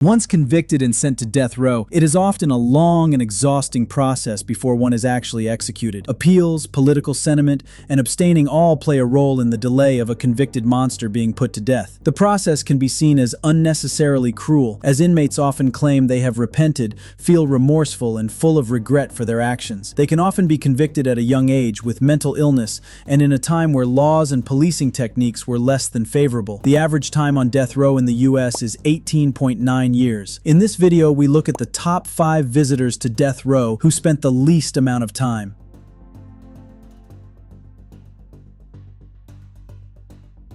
Once convicted and sent to death row, it is often a long and exhausting process before one is actually executed. Appeals, political sentiment, and abstaining all play a role in the delay of a convicted monster being put to death. The process can be seen as unnecessarily cruel, as inmates often claim they have repented, feel remorseful, and full of regret for their actions. They can often be convicted at a young age with mental illness and in a time where laws and policing techniques were less than favorable. The average time on death row in the US is 18.9 years. In this video, we look at the top 5 visitors to death row who spent the least amount of time.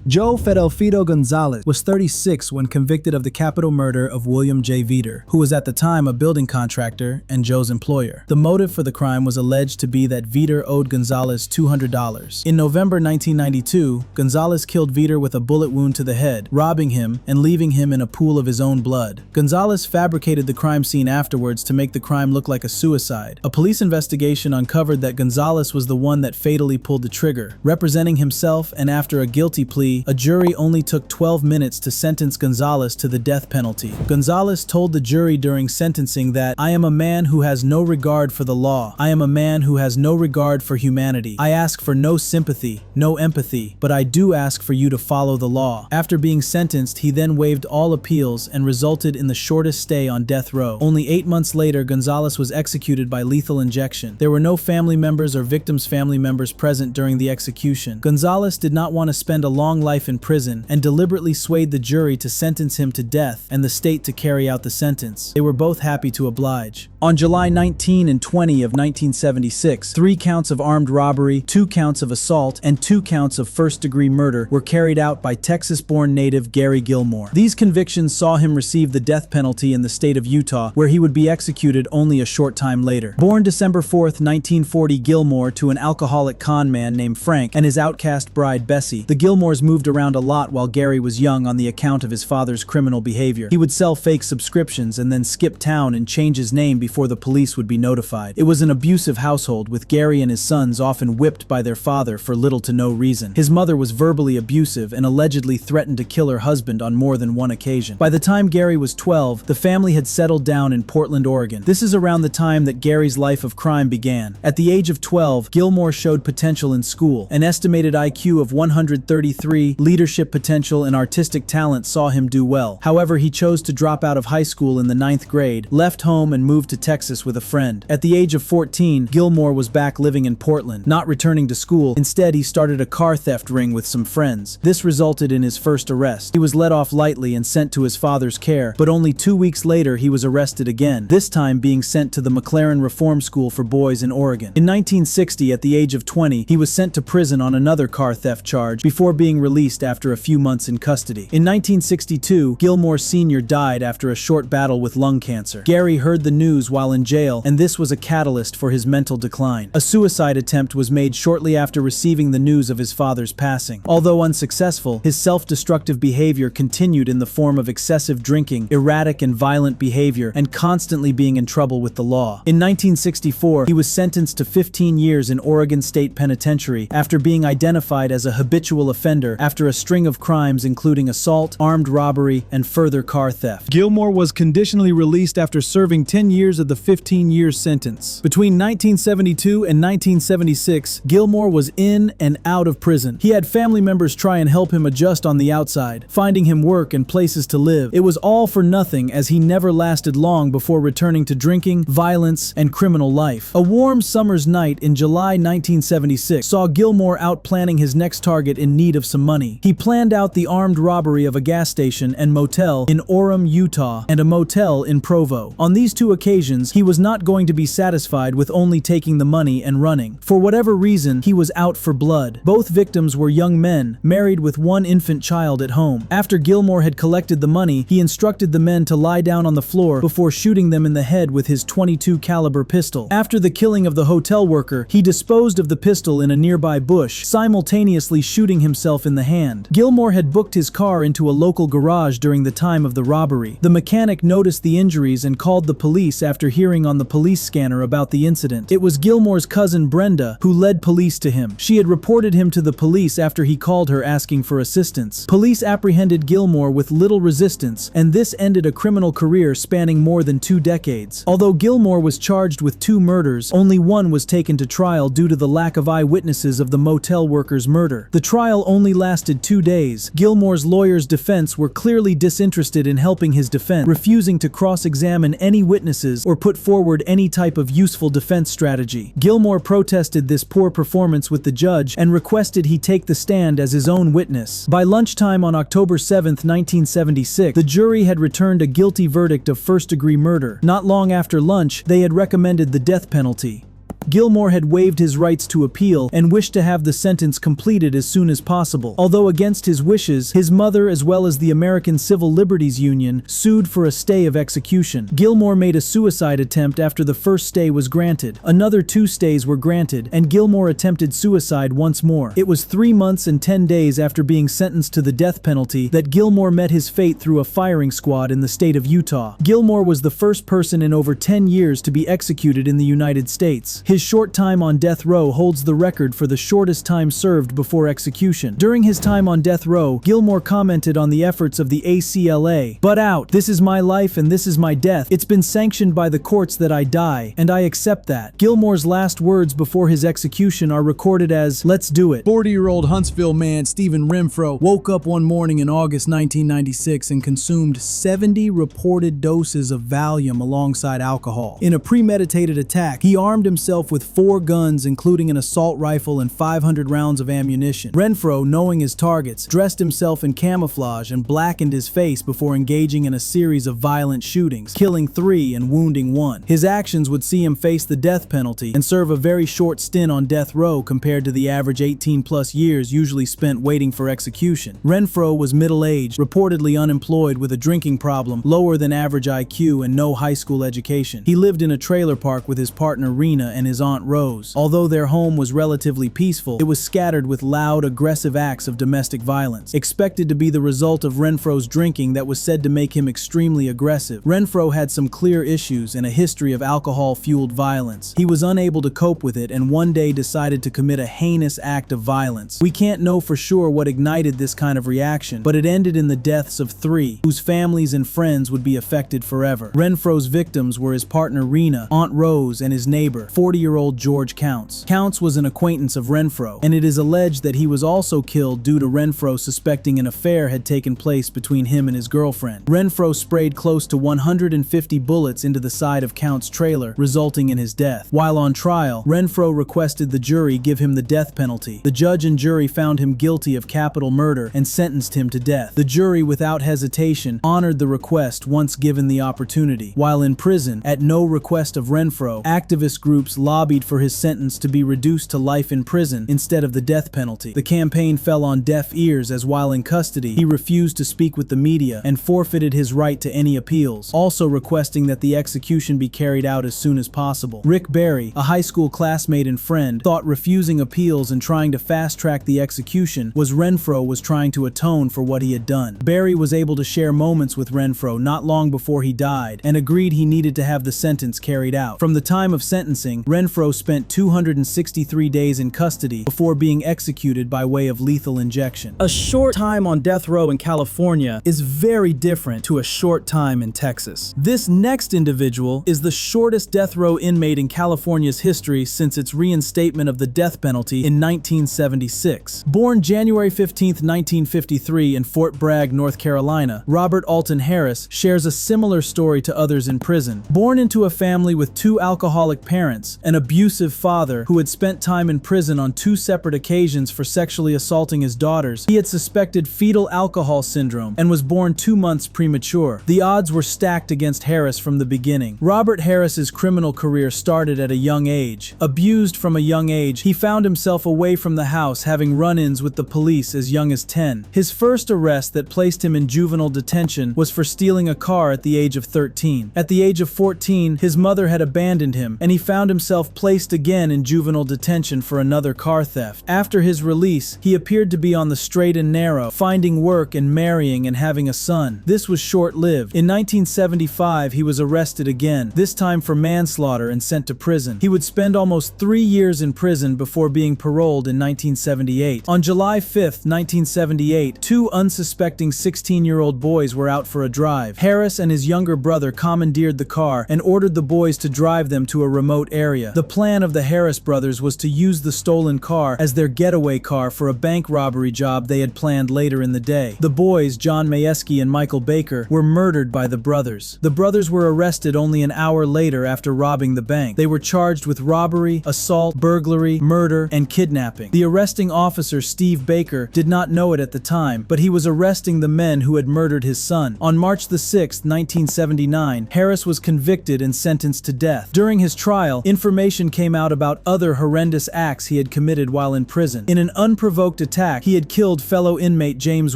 Joe Fedelo Gonzalez was 36 when convicted of the capital murder of William J. Veeder, who was at the time a building contractor and Joe's employer. The motive for the crime was alleged to be that Veeder owed Gonzalez $200. In November 1992, Gonzalez killed Veeder with a bullet wound to the head, robbing him and leaving him in a pool of his own blood. Gonzalez fabricated the crime scene afterwards to make the crime look like a suicide. A police investigation uncovered that Gonzalez was the one that fatally pulled the trigger. Representing himself, and after a guilty plea, a jury only took 12 minutes to sentence Gonzalez to the death penalty. Gonzalez told the jury during sentencing that, "I am a man who has no regard for the law. I am a man who has no regard for humanity. I ask for no sympathy, no empathy, but I do ask for you to follow the law." After being sentenced, he then waived all appeals and resulted in the shortest stay on death row. Only 8 months later, Gonzalez was executed by lethal injection. There were no family members or victims' family members present during the execution. Gonzalez did not want to spend a long life in prison and deliberately swayed the jury to sentence him to death and the state to carry out the sentence. They were both happy to oblige. On July 19 and 20 of 1976, 3 counts of armed robbery, 2 counts of assault, and 2 counts of first-degree murder were carried out by Texas-born native Gary Gilmore. These convictions saw him receive the death penalty in the state of Utah, where he would be executed only a short time later. Born December 4, 1940, Gilmore to an alcoholic con man named Frank and his outcast bride Bessie, the Gilmores moved around a lot while Gary was young on the account of his father's criminal behavior. He would sell fake subscriptions and then skip town and change his name before the police would be notified. It was an abusive household, with Gary and his sons often whipped by their father for little to no reason. His mother was verbally abusive and allegedly threatened to kill her husband on more than one occasion. By the time Gary was 12, the family had settled down in Portland, Oregon. This is around the time that Gary's life of crime began. At the age of 12, Gilmore showed potential in school. An estimated IQ of 133, leadership potential and artistic talent saw him do well. However, he chose to drop out of high school in the 9th grade, left home and moved to Texas with a friend. At the age of 14, Gilmore was back living in Portland, not returning to school. Instead, he started a car theft ring with some friends. This resulted in his first arrest. He was let off lightly and sent to his father's care, but only 2 weeks later he was arrested again, this time being sent to the McLaren Reform School for Boys in Oregon. In 1960, at the age of 20, he was sent to prison on another car theft charge before being released after a few months in custody. In 1962, Gilmore Sr. died after a short battle with lung cancer. Gary heard the news while in jail, and this was a catalyst for his mental decline. A suicide attempt was made shortly after receiving the news of his father's passing. Although unsuccessful, his self-destructive behavior continued in the form of excessive drinking, erratic and violent behavior, and constantly being in trouble with the law. In 1964, he was sentenced to 15 years in Oregon State Penitentiary after being identified as a habitual offender after a string of crimes including assault, armed robbery, and further car theft. Gilmore was conditionally released after serving 10 years of the 15-year sentence. Between 1972 and 1976, Gilmore was in and out of prison. He had family members try and help him adjust on the outside, finding him work and places to live. It was all for nothing, as he never lasted long before returning to drinking, violence, and criminal life. A warm summer's night in July 1976 saw Gilmore out planning his next target in need of some money. He planned out the armed robbery of a gas station and motel in Orem, Utah, and a motel in Provo. On these 2 occasions, he was not going to be satisfied with only taking the money and running. For whatever reason, he was out for blood. Both victims were young men, married with 1 infant child at home. After Gilmore had collected the money, he instructed the men to lie down on the floor before shooting them in the head with his .22 caliber pistol. After the killing of the hotel worker, he disposed of the pistol in a nearby bush, simultaneously shooting himself in the hand. Gilmore had booked his car into a local garage during the time of the robbery. The mechanic noticed the injuries and called the police after after hearing on the police scanner about the incident. It was Gilmore's cousin Brenda who led police to him. She had reported him to the police after he called her asking for assistance. Police apprehended Gilmore with little resistance, and this ended a criminal career spanning more than 2 decades. Although Gilmore was charged with 2 murders, only one was taken to trial due to the lack of eyewitnesses of the motel worker's murder. The trial only lasted 2 days. Gilmore's lawyer's defense were clearly disinterested in helping his defense, refusing to cross-examine any witnesses or put forward any type of useful defense strategy. Gilmore protested this poor performance with the judge and requested he take the stand as his own witness. By lunchtime on October 7, 1976, the jury had returned a guilty verdict of first-degree murder. Not long after lunch, they had recommended the death penalty. Gilmore had waived his rights to appeal and wished to have the sentence completed as soon as possible. Although against his wishes, his mother as well as the American Civil Liberties Union sued for a stay of execution. Gilmore made a suicide attempt after the first stay was granted. Another 2 stays were granted, and Gilmore attempted suicide once more. It was 3 months and 10 days after being sentenced to the death penalty that Gilmore met his fate through a firing squad in the state of Utah. Gilmore was the first person in over 10 years to be executed in the United States. His short time on death row holds the record for the shortest time served before execution. During his time on death row, Gilmore commented on the efforts of the ACLA. "But out, this is my life and this is my death. It's been sanctioned by the courts that I die, and I accept that." Gilmore's last words before his execution are recorded as, "Let's do it." 40-year-old Huntsville man Stephen Renfro woke up one morning in August 1996 and consumed 70 reported doses of Valium alongside alcohol. In a premeditated attack, he armed himself with 4 guns, including an assault rifle and 500 rounds of ammunition. Renfro, knowing his targets, dressed himself in camouflage and blackened his face before engaging in a series of violent shootings, killing 3 and wounding 1. His actions would see him face the death penalty and serve a very short stint on death row compared to the average 18+ years usually spent waiting for execution. Renfro was middle-aged, reportedly unemployed with a drinking problem, lower than average IQ, and no high school education. He lived in a trailer park with his partner Rena and his aunt Rose. Although their home was relatively peaceful, it was scattered with loud, aggressive acts of domestic violence, expected to be the result of Renfro's drinking that was said to make him extremely aggressive. Renfro had some clear issues and a history of alcohol-fueled violence. He was unable to cope with it and one day decided to commit a heinous act of violence. We can't know for sure what ignited this kind of reaction, but it ended in the deaths of 3, whose families and friends would be affected forever. Renfro's victims were his partner Rena, Aunt Rose, and his neighbor, 40-year-old George Counts. Counts was an acquaintance of Renfro, and it is alleged that he was also killed due to Renfro suspecting an affair had taken place between him and his girlfriend. Renfro sprayed close to 150 bullets into the side of Counts' trailer, resulting in his death. While on trial, Renfro requested the jury give him the death penalty. The judge and jury found him guilty of capital murder and sentenced him to death. The jury, without hesitation, honored the request once given the opportunity. While in prison, at no request of Renfro, activist groups lobbied for his sentence to be reduced to life in prison instead of the death penalty. The campaign fell on deaf ears as while in custody, he refused to speak with the media and forfeited his right to any appeals, also requesting that the execution be carried out as soon as possible. Rick Barry, a high school classmate and friend, thought refusing appeals and trying to fast-track the execution was Renfro was trying to atone for what he had done. Barry was able to share moments with Renfro not long before he died and agreed he needed to have the sentence carried out. From the time of sentencing, Renfro spent 263 days in custody before being executed by way of lethal injection. A short time on death row in California is very different to a short time in Texas. This next individual is the shortest death row inmate in California's history since its reinstatement of the death penalty in 1976. Born January 15, 1953 in Fort Bragg, North Carolina, Robert Alton Harris shares a similar story to others in prison. Born into a family with 2 alcoholic parents, an abusive father who had spent time in prison on 2 separate occasions for sexually assaulting his daughters, he had suspected fetal alcohol syndrome and was born 2 months premature. The odds were stacked against Harris from the beginning. Robert Harris's criminal career started at a young age. Abused from a young age, he found himself away from the house, having run-ins with the police as young as 10. His first arrest that placed him in juvenile detention was for stealing a car at the age of 13. At the age of 14, his mother had abandoned him, and he found himself himself placed again in juvenile detention for another car theft. After his release, he appeared to be on the straight and narrow, finding work and marrying and having a son. This was short-lived. In 1975, he was arrested again, this time for manslaughter, and sent to prison. He would spend almost 3 years in prison before being paroled in 1978. On July 5, 1978, two unsuspecting 16-year-old boys were out for a drive. Harris and his younger brother commandeered the car and ordered the boys to drive them to a remote area. The plan of the Harris brothers was to use the stolen car as their getaway car for a bank robbery job they had planned later in the day. The boys, John Majewski and Michael Baker, were murdered by the brothers. The brothers were arrested only an hour later after robbing the bank. They were charged with robbery, assault, burglary, murder, and kidnapping. The arresting officer, Steve Baker, did not know it at the time, but he was arresting the men who had murdered his son. On March 6, 1979, Harris was convicted and sentenced to death. During his trial, information came out about other horrendous acts he had committed while in prison. In an unprovoked attack, he had killed fellow inmate James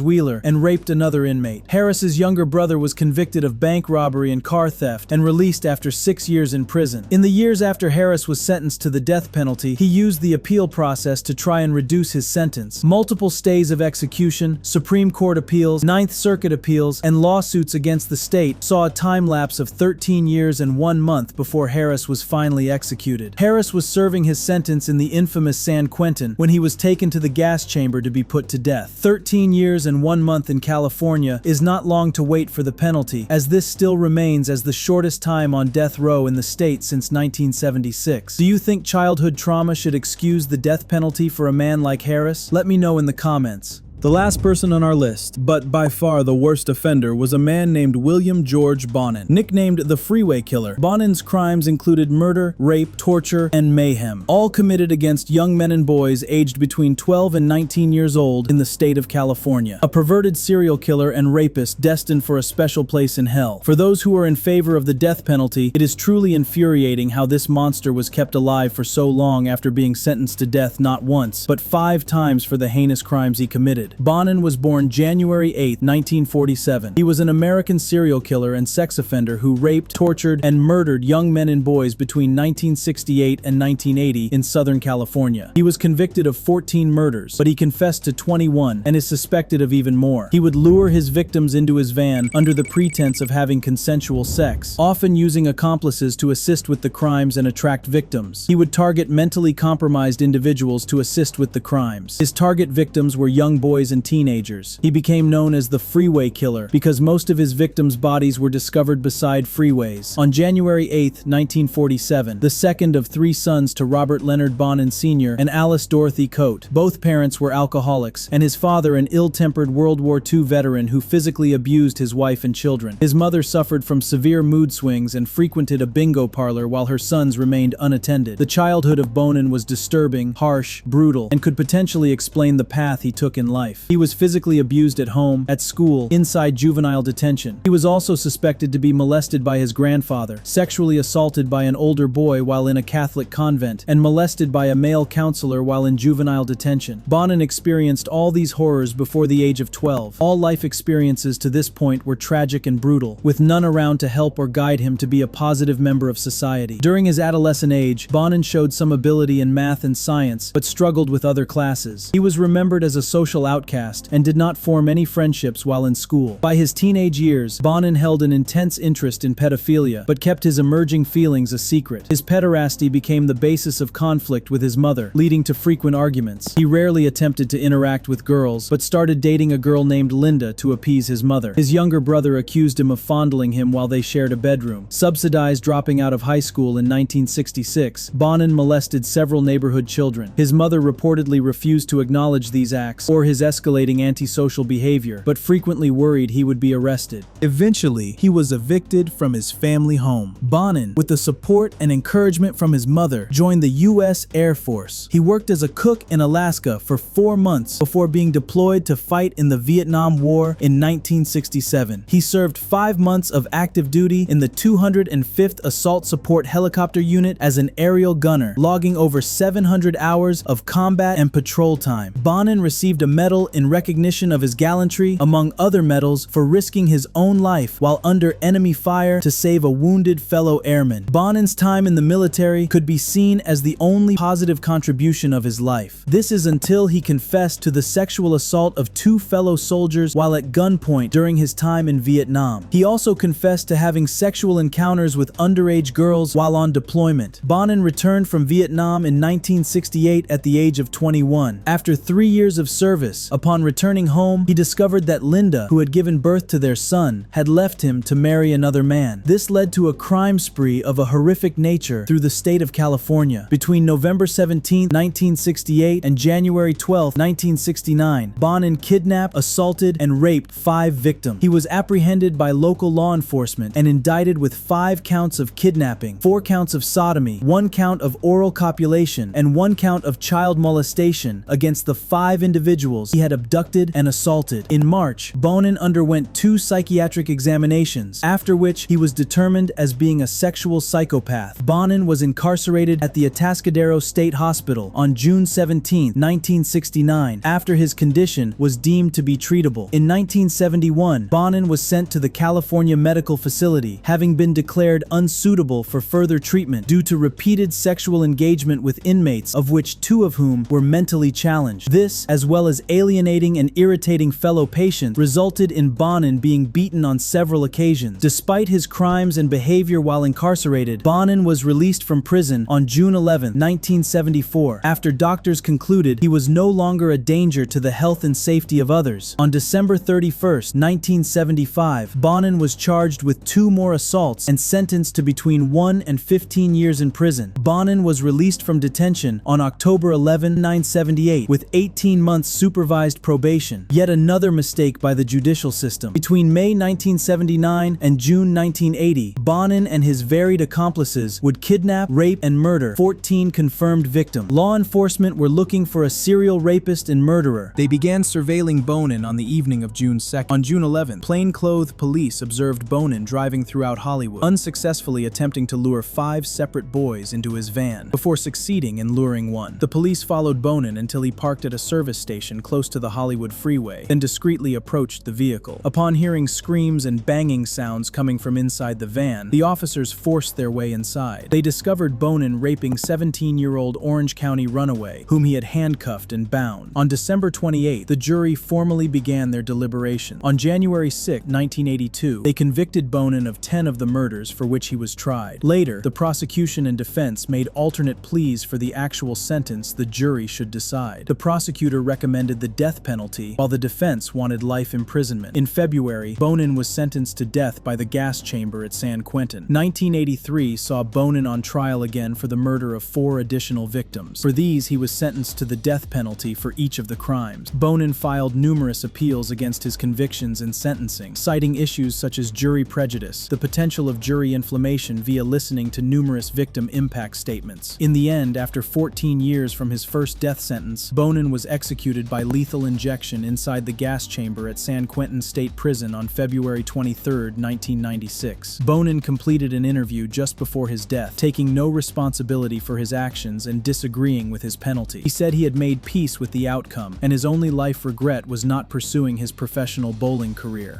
Wheeler and raped another inmate. Harris's younger brother was convicted of bank robbery and car theft and released after 6 years in prison. In the years after Harris was sentenced to the death penalty, he used the appeal process to try and reduce his sentence. Multiple stays of execution, Supreme Court appeals, Ninth Circuit appeals, and lawsuits against the state saw a time lapse of 13 years and 1 month before Harris was finally executed. Harris was serving his sentence in the infamous San Quentin when he was taken to the gas chamber to be put to death. 13 years and 1 month in California is not long to wait for the penalty, as this still remains as the shortest time on death row in the state since 1976. Do you think childhood trauma should excuse the death penalty for a man like Harris? Let me know in the comments. The last person on our list, but by far the worst offender, was a man named William George Bonan, nicknamed the Freeway Killer. Bonan's crimes included murder, rape, torture, and mayhem, all committed against young men and boys aged between 12 and 19 years old in the state of California. A perverted serial killer and rapist destined for a special place in hell. For those who are in favor of the death penalty, it is truly infuriating how this monster was kept alive for so long after being sentenced to death not once, but 5 times for the heinous crimes he committed. Bonan was born January 8, 1947. He was an American serial killer and sex offender who raped, tortured, and murdered young men and boys between 1968 and 1980 in Southern California. He was convicted of 14 murders, but he confessed to 21 and is suspected of even more. He would lure his victims into his van under the pretense of having consensual sex, often using accomplices to assist with the crimes and attract victims. He would target mentally compromised individuals to assist with the crimes. His target victims were young boys and teenagers. He became known as the Freeway Killer because most of his victims' bodies were discovered beside freeways. On January 8, 1947, the second of 3 sons to Robert Leonard Bonan Sr. and Alice Dorothy Coate. Both parents were alcoholics, and his father an ill-tempered World War II veteran who physically abused his wife and children. His mother suffered from severe mood swings and frequented a bingo parlor while her sons remained unattended. The childhood of Bonan was disturbing, harsh, brutal, and could potentially explain the path he took in life. He was physically abused at home, at school, inside juvenile detention. He was also suspected to be molested by his grandfather, sexually assaulted by an older boy while in a Catholic convent, and molested by a male counselor while in juvenile detention. Bonan experienced all these horrors before the age of 12. All life experiences to this point were tragic and brutal, with none around to help or guide him to be a positive member of society. During his adolescent age, Bonan showed some ability in math and science, but struggled with other classes. He was remembered as a social outcast and did not form any friendships while in school. By his teenage years, Bonan held an intense interest in pedophilia, but kept his emerging feelings a secret. His pederasty became the basis of conflict with his mother, leading to frequent arguments. He rarely attempted to interact with girls, but started dating a girl named Linda to appease his mother. His younger brother accused him of fondling him while they shared a bedroom. Subsidized dropping out of high school in 1966, Bonan molested several neighborhood children. His mother reportedly refused to acknowledge these acts or his escalating antisocial behavior, but frequently worried he would be arrested. Eventually, he was evicted from his family home. Bonan, with the support and encouragement from his mother, joined the U.S. Air Force. He worked as a cook in Alaska for 4 months before being deployed to fight in the Vietnam War in 1967. He served 5 months of active duty in the 205th Assault Support Helicopter Unit as an aerial gunner, logging over 700 hours of combat and patrol time. Bonan received a medal Medal in recognition of his gallantry, among other medals, for risking his own life while under enemy fire to save a wounded fellow airman. Bonan's time in the military could be seen as the only positive contribution of his life. This is until he confessed to the sexual assault of 2 fellow soldiers while at gunpoint during his time in Vietnam. He also confessed to having sexual encounters with underage girls while on deployment. Bonan returned from Vietnam in 1968 at the age of 21. After 3 years of service, upon returning home, he discovered that Linda, who had given birth to their son, had left him to marry another man. This led to a crime spree of a horrific nature through the state of California. Between November 17, 1968 and January 12, 1969, Bonan kidnapped, assaulted, and raped 5 victims. He was apprehended by local law enforcement and indicted with 5 counts of kidnapping, 4 counts of sodomy, 1 count of oral copulation, and 1 count of child molestation against the 5 individuals he had abducted and assaulted. In March, Bonan underwent 2 psychiatric examinations, after which he was determined as being a sexual psychopath. Bonan was incarcerated at the Atascadero State Hospital on June 17, 1969, after his condition was deemed to be treatable. In 1971, Bonan was sent to the California Medical Facility, having been declared unsuitable for further treatment due to repeated sexual engagement with inmates, of which 2 of whom were mentally challenged. This, as well as alienating and irritating fellow patients, resulted in Bonan being beaten on several occasions. Despite his crimes and behavior while incarcerated, Bonan was released from prison on June 11, 1974, after doctors concluded he was no longer a danger to the health and safety of others. On December 31, 1975, Bonan was charged with 2 more assaults and sentenced to between 1 and 15 years in prison. Bonan was released from detention on October 11, 1978, with 18 months supervised probation. Yet another mistake by the judicial system. Between May 1979 and June 1980, Bonan and his varied accomplices would kidnap, rape, and murder 14 confirmed victims. Law enforcement were looking for a serial rapist and murderer. They began surveilling Bonan on the evening of June 2nd. On June 11th, plainclothed police observed Bonan driving throughout Hollywood, unsuccessfully attempting to lure 5 separate boys into his van, before succeeding in luring one. The police followed Bonan until he parked at a service station close to the Hollywood freeway, then discreetly approached the vehicle. Upon hearing screams and banging sounds coming from inside the van, the officers forced their way inside. They discovered Bonan raping 17-year-old Orange County runaway, whom he had handcuffed and bound. On December 28, the jury formally began their deliberation. On January 6, 1982, they convicted Bonan of 10 of the murders for which he was tried. Later, the prosecution and defense made alternate pleas for the actual sentence the jury should decide. The prosecutor recommended the death penalty, while the defense wanted life imprisonment. In February, Bonan was sentenced to death by the gas chamber at San Quentin. 1983 saw Bonan on trial again for the murder of 4 additional victims. For these, he was sentenced to the death penalty for each of the crimes. Bonan filed numerous appeals against his convictions and sentencing, citing issues such as jury prejudice, the potential of jury inflammation via listening to numerous victim impact statements. In the end, after 14 years from his first death sentence, Bonan was executed by lethal injection inside the gas chamber at San Quentin State Prison on February 23, 1996. Bonan completed an interview just before his death, taking no responsibility for his actions and disagreeing with his penalty. He said he had made peace with the outcome, and his only life regret was not pursuing his professional bowling career.